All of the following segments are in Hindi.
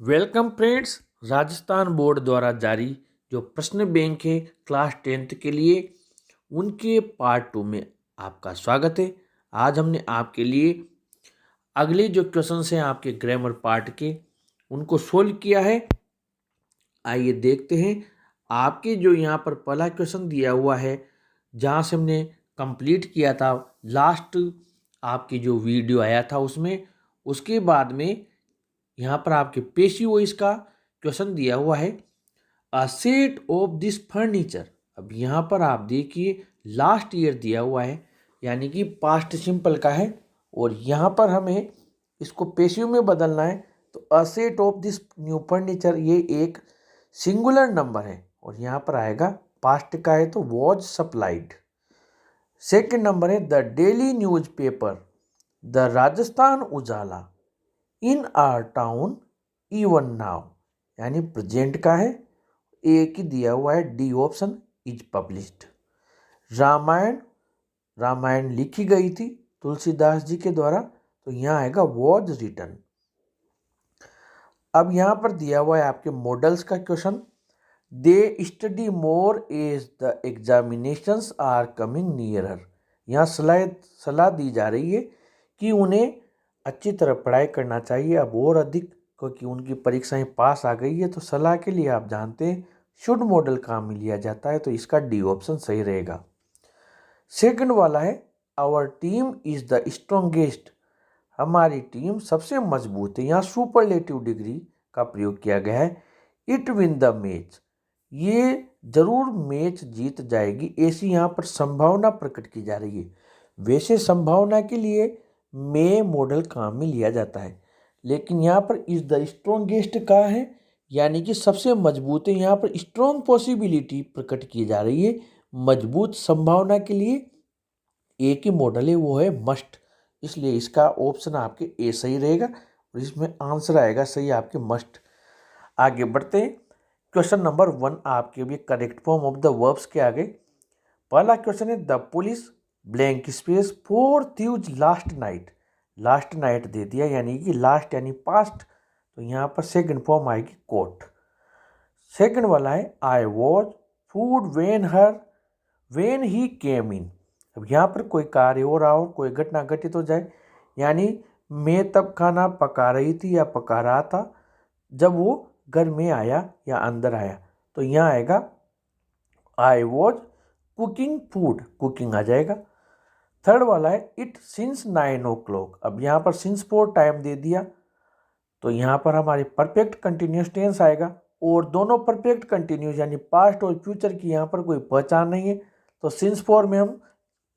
Welcome friends. राजस्थान बोर्ड द्वारा जारी जो प्रश्न बैंक है क्लास 10th के लिए, उनके पार्ट 2 में आपका स्वागत है। आज हमने आपके लिए अगले जो क्वेश्चंस हैं आपके ग्रामर पार्ट के, उनको सोल्व किया है। आइए देखते हैं। आपके जो यहाँ पर पहला क्वेश्चन दिया हुआ है, जहाँ से हमने कंप्लीट किया था लास्ट आपकी जो वीडियो आया था उसमें, उसके बाद में यहाँ पर आपके पेशी वॉइस का क्वेश्चन दिया हुआ है, a set of this furniture. अब यहाँ पर आप देखिए लास्ट ईयर दिया हुआ है, यानी कि पास्ट सिंपल का है, और यहाँ पर हमें इसको पेशिव में बदलना है। तो a set of this new furniture ये एक सिंगुलर नंबर है, और यहाँ पर आएगा पास्ट का है तो वॉज सप्लाइड। सेकंड नंबर है the daily news paper the Rajasthan Ujala in our town even now, यानी प्रेजेंट का है, एक ही दिया हुआ है, D option is published. Ramayana, Ramayana लिखी गई थी तुलसीदास जी के द्वारा, तो यहाँ आएगा वॉज रिटन। अब यहाँ पर दिया हुआ है आपके मॉडल्स का question, they study more as the examinations are coming nearer. यहाँ सलाह दी जा रही है कि उन्हें अच्छी तरह पढ़ाई करना चाहिए अब और अधिक, क्योंकि उनकी परीक्षाएं पास आ गई है। तो सलाह के लिए आप जानते हैं शुड मॉडल काम में लिया जाता है, तो इसका डी ऑप्शन सही रहेगा। सेकंड वाला है our team is the strongest, हमारी टीम सबसे मजबूत है। यहाँ सुपरलेटिव डिग्री का प्रयोग किया गया है। इट विन द मैच, ये जरूर मैच जीत जाएगी, ऐसी यहाँ पर संभावना प्रकट की जा रही है। वैसे संभावना के लिए मे मॉडल काम में लिया जाता है, लेकिन यहाँ पर इज द स्ट्रॉन्गेस्ट का है, यानी कि सबसे मजबूत है। यहाँ पर स्ट्रॉन्ग पॉसिबिलिटी प्रकट की जा रही है। मजबूत संभावना के लिए एक ही मॉडल है, वो है मस्ट, इसलिए इसका ऑप्शन आपके ए सही रहेगा, और इसमें आंसर आएगा सही आपके मस्ट। आगे बढ़ते हैं। क्वेश्चन नंबर 1 आपके भी correct form of the verbs के आगे पहला क्वेश्चन है the police blank space for thieves last night. Last night दे दिया, यानी कि लास्ट यानी पास्ट, तो यहाँ पर सेकंड फॉर्म आएगी कोट। सेकंड वाला है I was food when he came in. अब यहाँ पर कोई कार्य हो रहा हो, कोई घटना घटित हो जाए, यानी मैं तब खाना पका रही थी या पका रहा था जब वो घर में आया या अंदर आया, तो यहाँ आएगा I was cooking food, cooking आ जाएगा। थर्ड वाला है इट सिंस 9 o'clock। अब यहाँ पर सिंस फॉर टाइम दे दिया, तो यहाँ पर हमारे परफेक्ट कंटिन्यूस टेंस आएगा, और दोनों परफेक्ट कंटिन्यूस यानी पास्ट और फ्यूचर की यहाँ पर कोई पहचान नहीं है, तो सिंस फॉर में हम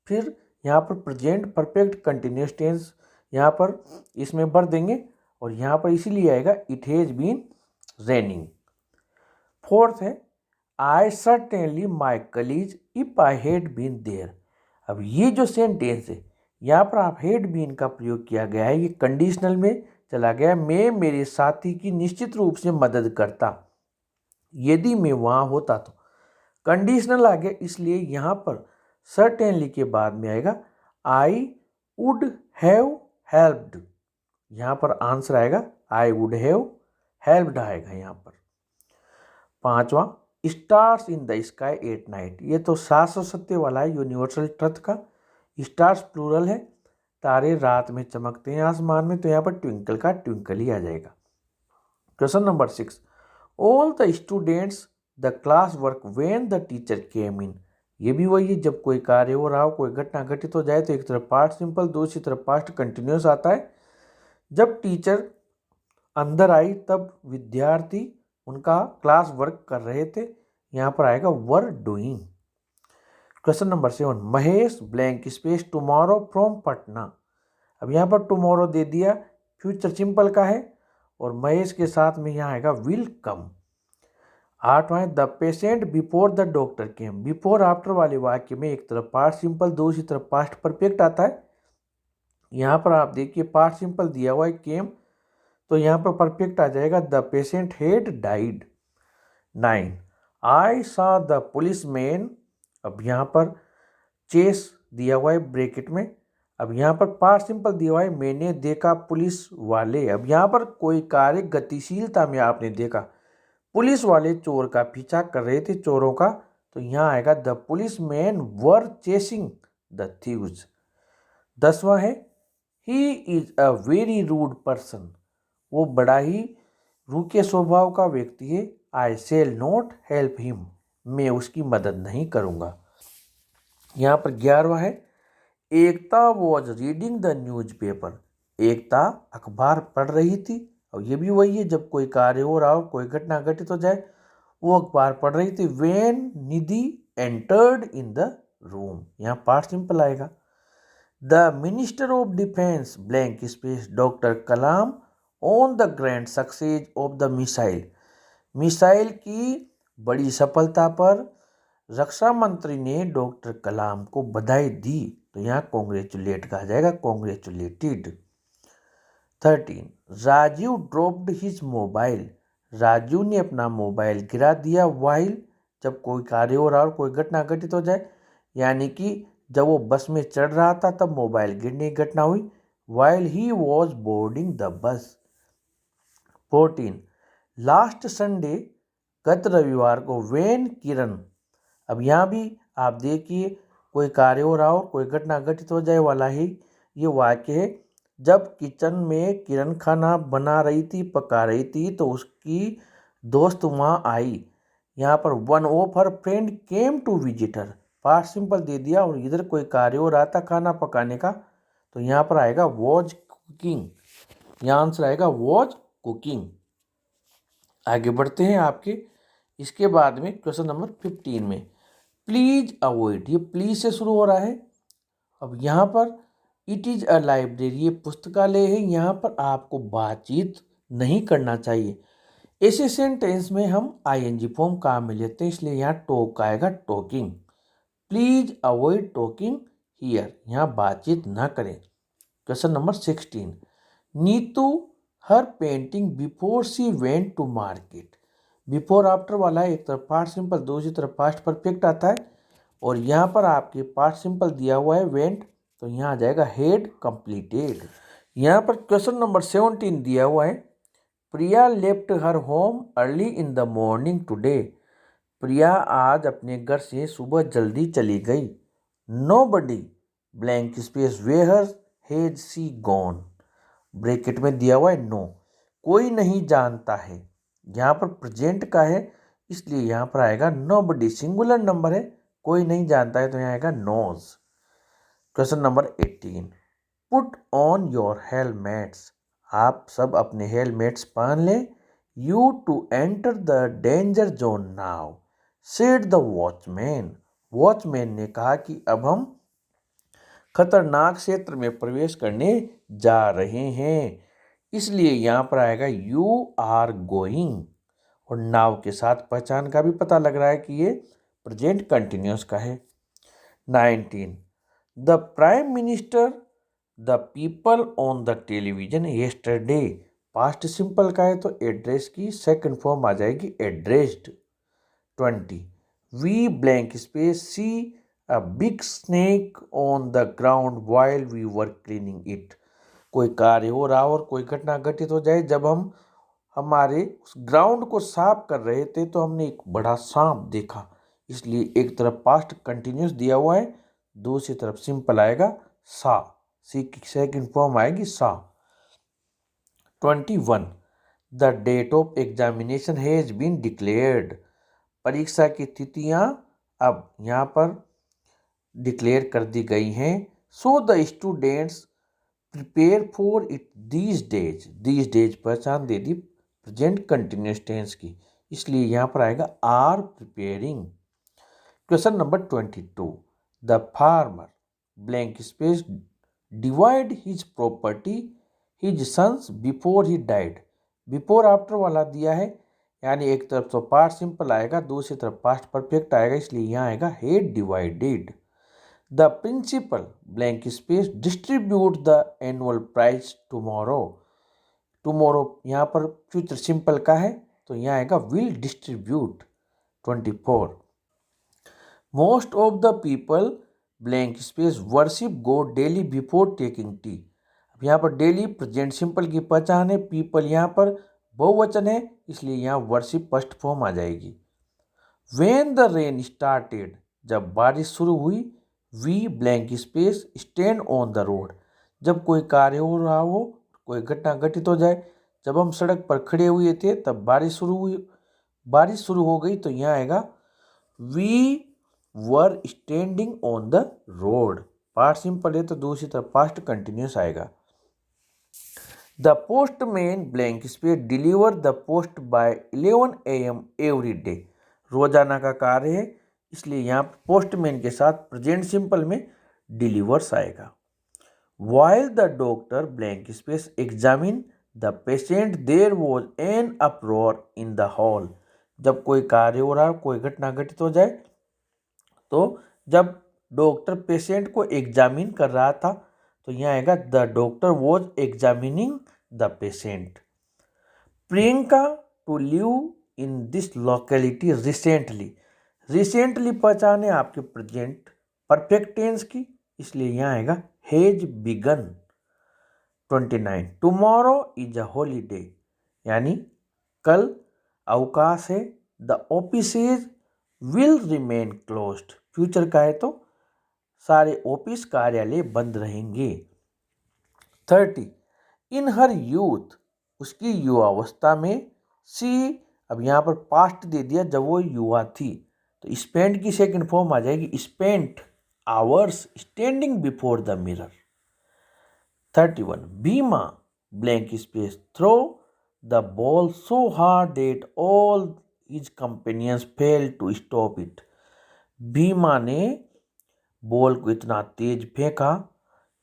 फिर यहाँ पर प्रेजेंट परफेक्ट कंटिन्यूस टेंस यहाँ पर इसमें भर देंगे, और यहाँ पर इसीलिए आएगा it has been raining. Fourth है I certainly my college if I had been there. अब ये जो सेंटेंस है, यहाँ पर आप हैड बीन का प्रयोग किया गया है, ये कंडीशनल में चला गया। मैं मेरे साथी की निश्चित रूप से मदद करता यदि मैं वहाँ होता, तो कंडीशनल आ गया, इसलिए यहाँ पर सर्टेनली के बाद में आएगा आई वुड हैव हेल्प्ड। यहाँ पर आंसर आएगा आई वुड हैव हेल्प्ड आएगा यहाँ पर। पांचवा stars in the sky at night, ये तो शास्त्र सत्य वाला है, यूनिवर्सल ट्रुथ का। स्टार्स प्लूरल है, तारे रात में चमकते हैं आसमान में, तो यहाँ पर ट्विंकल का ट्विंकल ही आ जाएगा। Question number 6 all the students the class work when the teacher came in. ये भी वही है, जब कोई कार्य हो रहा हो, कोई घटना घटित हो जाए, तो एक तरफ पास्ट सिंपल, दूसरी तरफ पास्ट कंटिन्यूस आता है। जब टीचर अंदर आई तब विद्यार्थी उनका क्लास वर्क कर रहे थे, यहाँ पर आएगा were doing. Question number 7 Mahesh blank space tomorrow from Patna. अब यहाँ पर टुमारो दे दिया, फ्यूचर सिंपल का है, और महेश के साथ में यहाँ आएगा विल कम। आठवां the patient before the doctor came. Before after वाले वाक्य में एक तरफ पास्ट सिंपल, दूसरी तरफ पास्ट परफेक्ट आता है। यहाँ पर आप देखिए पास्ट सिंपल दिया हुआ है केम, तो यहाँ पर परफेक्ट आ जाएगा द पेशेंट हेड डाइड। 9 आई सा द पुलिस मैन। अब यहाँ पर चेस दिया हुआ है ब्रैकेट में, अब यहाँ पर पास्ट सिंपल दिया हुआ है, मैंने देखा पुलिस वाले। अब यहाँ पर कोई कार्य गतिशीलता में आपने देखा, पुलिस वाले चोर का पीछा कर रहे थे, चोरों का, तो यहाँ आएगा the police man were chasing the thieves. 10वां है he is a very rude person, वो बड़ा ही रूखे स्वभाव का व्यक्ति है। I shall not help him, मैं उसकी मदद नहीं करूँगा। यहाँ पर 11वां है Ekta was reading the newspaper, Ekta अखबार पढ़ रही थी। और ये भी वही है, जब कोई कार्य हो रहा हो, कोई घटना घटित हो जाए, वो अखबार पढ़ रही थी। When Nidhi entered in the room, यहाँ पास्ट सिंपल आएगा। The minister of defence blank space doctor Kalam on the grand success of the missile, missile की बड़ी सफलता पर रक्षा मंत्री ने डॉक्टर कलाम को बधाई दी, तो यहाँ कॉन्ग्रेचुलेट कहा जाएगा, congratulated. 13 Rajeev dropped his mobile, Raju ने अपना मोबाइल गिरा दिया। वाइल, जब कोई कार्य हो रहा हो, कोई घटना घटित हो जाए, यानी कि जब वो बस में चढ़ रहा था तब मोबाइल गिरने की घटना हुई। While he was boarding the bus. 14 last Sunday, गत रविवार को, वेन किरण, अब यहाँ भी आप देखिए कोई कार्य हो रहा हो, कोई घटना घटित हो जाए वाला ही ये वाक्य है। जब किचन में किरण खाना बना रही थी, पका रही थी, तो उसकी दोस्त वहाँ आई। यहाँ पर one of her friend came to visit her, past simple दे दिया और इधर कोई कार्य हो रहा था खाना पकाने का, तो यहाँ पर आएगा वॉज कुकिंग, यहाँ आंसर आएगा वॉज कुकिंग। आगे बढ़ते हैं आपके इसके बाद में क्वेश्चन नंबर 15 में, प्लीज अवॉइड, ये प्लीज से शुरू हो रहा है। अब यहाँ पर इट इज़ अ लाइब्रेरी, ये पुस्तकालय है, यहाँ पर आपको बातचीत नहीं करना चाहिए। ऐसे सेंटेंस में हम आईएनजी फॉर्म काम में लेते हैं, इसलिए यहाँ टॉक आएगा, talking. Please avoid talking here, यहाँ बातचीत ना करें। Question number 16, Neetu her painting before she went to market, before after वाला है, एक तरफ पास्ट सिंपल, दूसरी तरफ पास्ट परफेक्ट आता है, और यहाँ पर आपके पास्ट सिंपल दिया हुआ है वेंट, तो यहाँ आ जाएगा हेड कंप्लीटेड। यहाँ पर क्वेश्चन नंबर 17 दिया हुआ है, Priya left her home early in the morning today, Priya आज अपने घर से सुबह जल्दी चली गई। Nobody blank space where has she gone, bracket में दिया हुआ है नो, कोई नहीं जानता है, यहाँ पर प्रेजेंट का है, इसलिए यहाँ पर आएगा नोबडी, सिंगुलर नंबर है, कोई नहीं जानता है, तो यहाँ आएगा knows. Question number 18, put on your helmets, आप सब अपने हेलमेट्स पहन लें। You to enter the danger zone now, said the watchman, watchman ने कहा कि अब हम खतरनाक क्षेत्र में प्रवेश करने जा रहे हैं, इसलिए यहाँ पर आएगा यू आर गोइंग, और नाव के साथ पहचान का भी पता लग रहा है कि ये प्रेजेंट कंटिन्यूस का है। 19 the prime minister the people on the television yesterday, past simple का है तो एड्रेस की सेकंड फॉर्म आ जाएगी addressed. 20 we blank space see a big snake on the ground while we were cleaning it, कोई कार्य हो रहा हो और कोई घटना घटित हो जाए, जब हम हमारे उस ग्राउंड को साफ कर रहे थे तो हमने एक बड़ा सांप देखा, इसलिए एक तरफ पास्ट कंटिन्यूस दिया हुआ है, दूसरी तरफ सिंपल आएगा सा, सी की सेकंड फॉर्म आएगी सा। 21 the date of examination has been declared, परीक्षा की तिथियां अब यहाँ पर डिक्लेयर कर दी गई हैं। So the students prepare for it these days पहचान दे दी प्रेजेंट कंटिन्यूस टेंस की, इसलिए यहाँ पर आएगा are preparing. Question number 22 the farmer blank space divide his property his sons before he died, before after वाला दिया है, यानी एक तरफ तो पास्ट सिंपल आएगा, दूसरी तरफ पास्ट परफेक्ट आएगा, इसलिए यहाँ आएगा had divided. The principal blank space distribute the annual prize tomorrow, tomorrow यहाँ पर फ्यूचर सिंपल का है, तो यहाँ आएगा will distribute. 24 most of the people blank space worship god daily before taking tea. अब यहाँ पर डेली प्रेजेंट सिंपल की पहचान है, पीपल यहाँ पर बहुवचन है, इसलिए यहाँ वर्शिप फर्स्ट फॉर्म आ जाएगी। व्हेन द रेन स्टार्टेड, जब बारिश शुरू हुई। We blank space stand on the road, जब कोई कार्य हो रहा हो, कोई घटना घटित हो जाए। जब हम सड़क पर खड़े हुए थे तब बारिश शुरू हो गई, तो यहाँ आएगा we were standing on the road. Past simple है तो दूसरी तरफ पास्ट कंटिन्यूस आएगा। The postman blank space deliver the post by 11 AM every day. रोजाना का कार्य है, इसलिए यहाँ पोस्टमैन के साथ प्रेजेंट सिंपल में डिलीवर्स आएगा। While the doctor blank space examined the patient, there was an uproar in the hall. जब कोई कार्य हो रहा, कोई घटना घटित हो जाए, तो जब डॉक्टर पेशेंट को एग्जामिन कर रहा था, तो यहाँ आएगा the doctor was examining the patient. Priyanka to live in this locality recently. Recently पहचान है आपके प्रेजेंट परफेक्ट टेंस की, इसलिए यहाँ आएगा has begin. 29 tomorrow is a holiday, यानी कल अवकाश है। The offices will remain closed, future का है तो सारे ऑफिस कार्यालय बंद रहेंगे। 30 इन हर यूथ, उसकी युवावस्था में। सी, अब यहाँ पर पास्ट दे दिया जब वो युवा थी, तो स्पेंट की सेकंड फॉर्म आ जाएगी spent hours standing before the mirror. 31 Bhima blank space throw the ball so hard that all his companions failed to stop it. Bhima ने बॉल को इतना तेज फेंका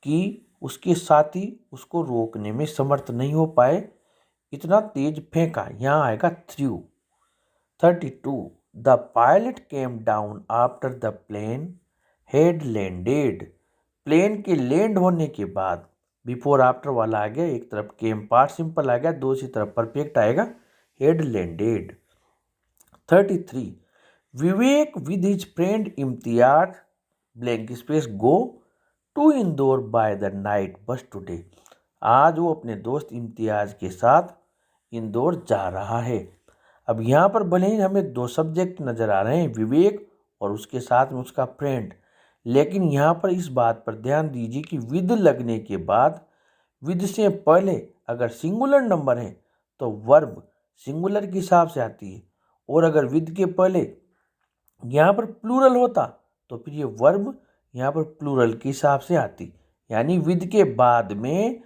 कि उसके साथी उसको रोकने में समर्थ नहीं हो पाए, इतना तेज फेंका, यहाँ आएगा threw. 32 the pilot came down after the plane had landed. Plane के लैंड होने के बाद, बिफोर आफ्टर वाला आ गया, एक तरफ केम पार्ट सिंपल आ गया, दूसरी तरफ परफेक्ट आएगा had landed. 33 Vivek with his friend Imtiaz blank space go to Indore by the night bus today. आज वो अपने दोस्त इम्तियाज के साथ इंदौर जा रहा है। अब यहाँ पर भले ही हमें दो सब्जेक्ट नजर आ रहे हैं, विवेक और उसके साथ में उसका फ्रेंड, लेकिन यहाँ पर इस बात पर ध्यान दीजिए कि विद लगने के बाद, विद से पहले अगर सिंगुलर नंबर है तो वर्ब सिंगुलर के हिसाब से आती है, और अगर विद के पहले यहाँ पर प्लूरल होता तो फिर ये वर्ब यहाँ पर प्लूरल के हिसाब से आती। यानी विद के बाद में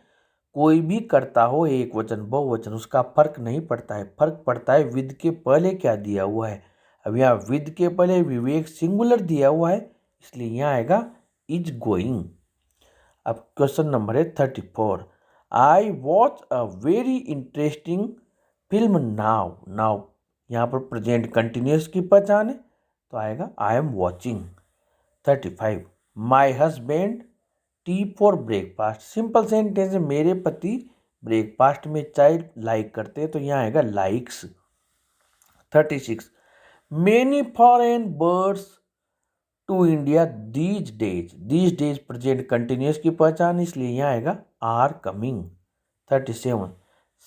कोई भी करता हो, एक वचन बहुवचन, उसका फर्क नहीं पड़ता है, फर्क पड़ता है विद के पहले क्या दिया हुआ है। अब यहाँ विद के पहले विवेक सिंगुलर दिया हुआ है, इसलिए यहाँ आएगा इज गोइंग। अब क्वेश्चन नंबर है 34 I watch a very interesting film now. Now यहाँ पर प्रेजेंट कंटिन्यूस की पहचान है, तो आएगा I am watching. 35 my husband T for breakfast. Simple sentence है, मेरे पति ब्रेकफास्ट में चाय लाइक करते हैं, तो यहाँ आएगा likes. 36 many foreign birds to India these days. These days present continuous की पहचान, इसलिए यहाँ आएगा are coming. 37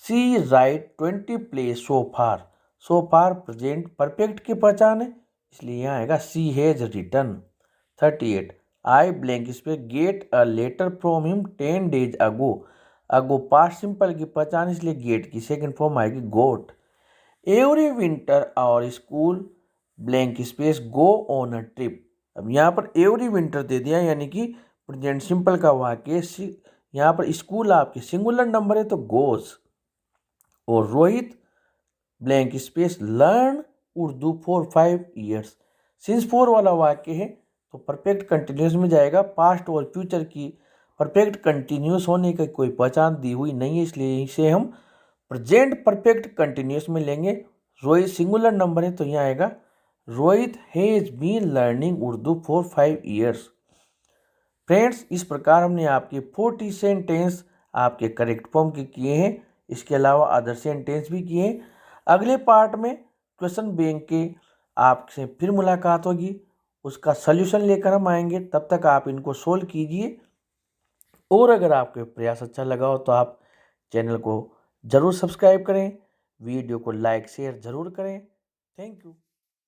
she write 20 play so far. So far present perfect की पहचान है, इसलिए यहाँ आएगा she has written. 38 I blank space get a letter from him 10 days ago. Ago past simple की पहचान, इसलिए गेट की सेकंड फॉर्म आएगी got. Every winter our school blank space go on a trip. अब यहाँ पर एवरी विंटर दे दिया, यानी कि प्रेजेंट सिंपल का वाक्य, यहाँ पर स्कूल आपके सिंगुलर नंबर है तो गोस। और Rohit blank space learn Urdu for 5 years। Since 4 वाला वाक्य है तो परफेक्ट कंटिन्यूस में जाएगा, पास्ट और फ्यूचर की परफेक्ट कंटिन्यूस होने की कोई पहचान दी हुई नहीं है, इसलिए इसे हम प्रेजेंट परफेक्ट कंटिन्यूस में लेंगे। रोहित सिंगुलर नंबर है तो यहाँ आएगा Rohit has been learning Urdu for 5 years। Friends, इस प्रकार हमने आपके 40 सेंटेंस आपके करेक्ट फॉर्म के किए हैं, इसके अलावा अदर सेंटेंस भी किए हैं। अगले पार्ट में क्वेश्चन बैंक के आपसे फिर मुलाकात होगी। उसका सल्यूशन लेकर हम आएंगे। तब तक आप इनको सोल्व कीजिए, और अगर आपके प्रयास अच्छा लगा हो तो आप चैनल को ज़रूर सब्सक्राइब करें, वीडियो को लाइक शेयर ज़रूर करें। Thank you.